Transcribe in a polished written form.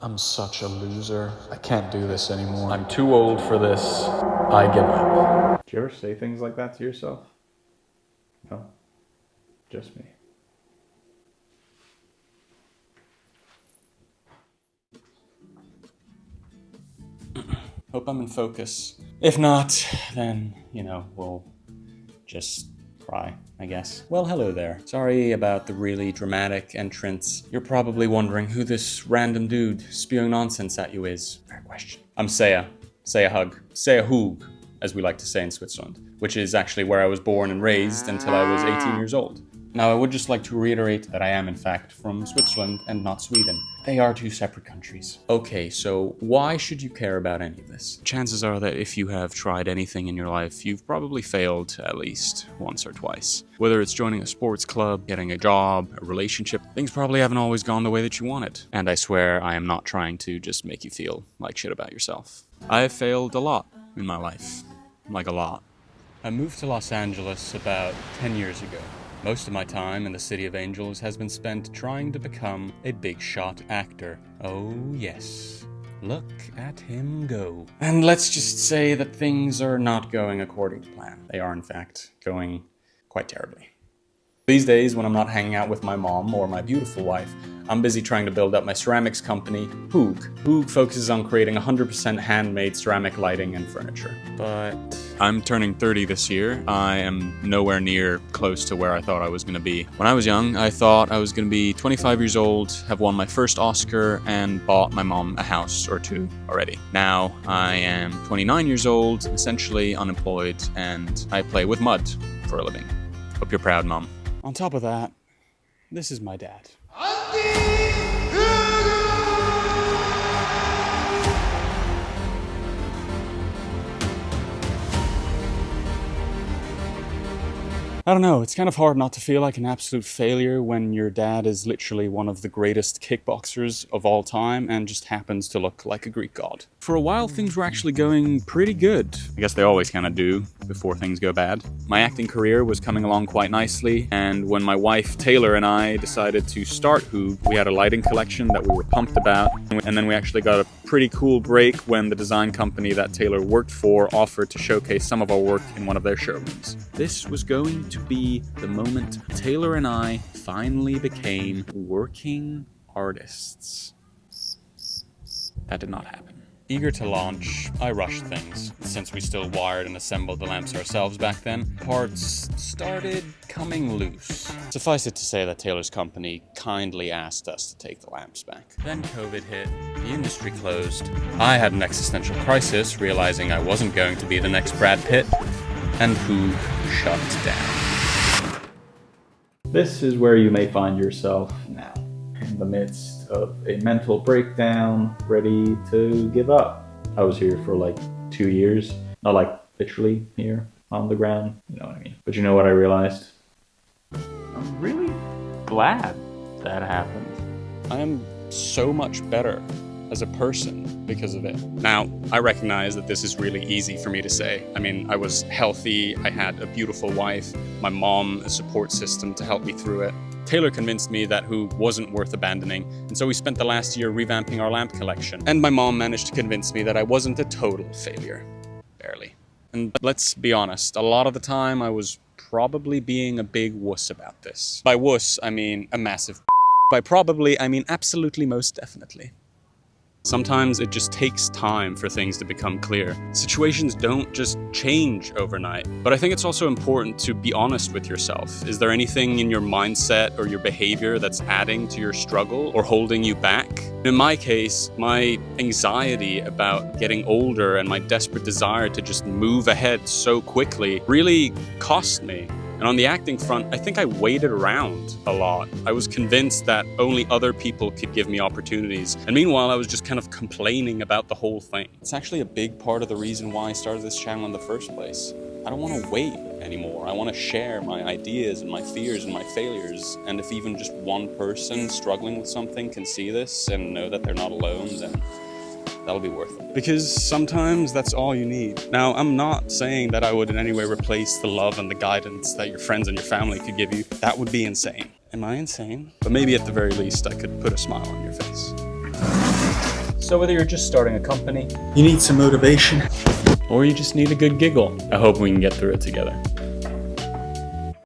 I'm such a loser. I can't do this anymore. I'm too old for this. I give up. Do you ever say things like that to yourself? No? Just me. Hope I'm in focus. If not, then, we'll just cry, I guess. Well, hello there. Sorry about the really dramatic entrance. You're probably wondering who this random dude spewing nonsense at you is. Fair question. I'm Saya. Saya Hug. Saya Hug, as we like to say in Switzerland, which is actually where I was born and raised until I was 18 years old. Now, I would just like to reiterate that I am, in fact, from Switzerland and not Sweden. They are two separate countries. Okay, so why should you care about any of this? Chances are that if you have tried anything in your life, you've probably failed at least once or twice. Whether it's joining a sports club, getting a job, a relationship, things probably haven't always gone the way that you wanted. And I swear I am not trying to just make you feel like shit about yourself. I have failed a lot in my life. Like a lot. I moved to Los Angeles about 10 years ago. Most of my time in the City of Angels has been spent trying to become a big shot actor. Oh yes, look at him go. And let's just say that things are not going according to plan. They are in fact going quite terribly. These days, when I'm not hanging out with my mom or my beautiful wife, I'm busy trying to build up my ceramics company, Hoog. Hoog focuses on creating 100% handmade ceramic lighting and furniture. But I'm turning 30 this year. I am nowhere near close to where I thought I was going to be. When I was young, I thought I was going to be 25 years old, have won my first Oscar, and bought my mom a house or two already. Now, I am 29 years old, essentially unemployed, and I play with mud for a living. Hope you're proud, Mom. On top of that, this is my dad. I don't know, it's kind of hard not to feel like an absolute failure when your dad is literally one of the greatest kickboxers of all time and just happens to look like a Greek god. For a while, things were actually going pretty good. I guess they always kind of do before things go bad. My acting career was coming along quite nicely, and when my wife Taylor and I decided to start Hoog, we had a lighting collection that we were pumped about, and then we actually got a pretty cool break when the design company that Taylor worked for offered to showcase some of our work in one of their showrooms. This was going to be the moment Taylor and I finally became working artists. That did not happen. Eager to launch, I rushed things. Since we still wired and assembled the lamps ourselves back then, parts started coming loose. Suffice it to say that Taylor's company kindly asked us to take the lamps back. Then COVID hit, the industry closed. I had an existential crisis, realizing I wasn't going to be the next Brad Pitt, and Hoog shut down. This is where you may find yourself now, in the midst of a mental breakdown, ready to give up. I was here for like 2 years, not like literally here on the ground, you know what I mean. But you know what I realized? I'm really glad that happened. I am so much better as a person because of it. Now, I recognize that this is really easy for me to say. I mean, I was healthy, I had a beautiful wife, my mom, a support system to help me through it. Taylor convinced me that Hoog wasn't worth abandoning, and so we spent the last year revamping our lamp collection. And my mom managed to convince me that I wasn't a total failure. Barely. And let's be honest, a lot of the time I was probably being a big wuss about this. By wuss, I mean a massive By probably, I mean absolutely most definitely. Sometimes it just takes time for things to become clear. Situations don't just change overnight. But I think it's also important to be honest with yourself. Is there anything in your mindset or your behavior that's adding to your struggle or holding you back? In my case, my anxiety about getting older and my desperate desire to just move ahead so quickly really cost me. And on the acting front, I think I waited around a lot. I was convinced that only other people could give me opportunities. And meanwhile, I was just kind of complaining about the whole thing. It's actually a big part of the reason why I started this channel in the first place. I don't want to wait anymore. I want to share my ideas and my fears and my failures. And if even just one person struggling with something can see this and know that they're not alone, then that'll be worth it. Because sometimes that's all you need. Now, I'm not saying that I would in any way replace the love and the guidance that your friends and your family could give you. That would be insane. Am I insane? But maybe at the very least, I could put a smile on your face. So whether you're just starting a company, you need some motivation, or you just need a good giggle, I hope we can get through it together.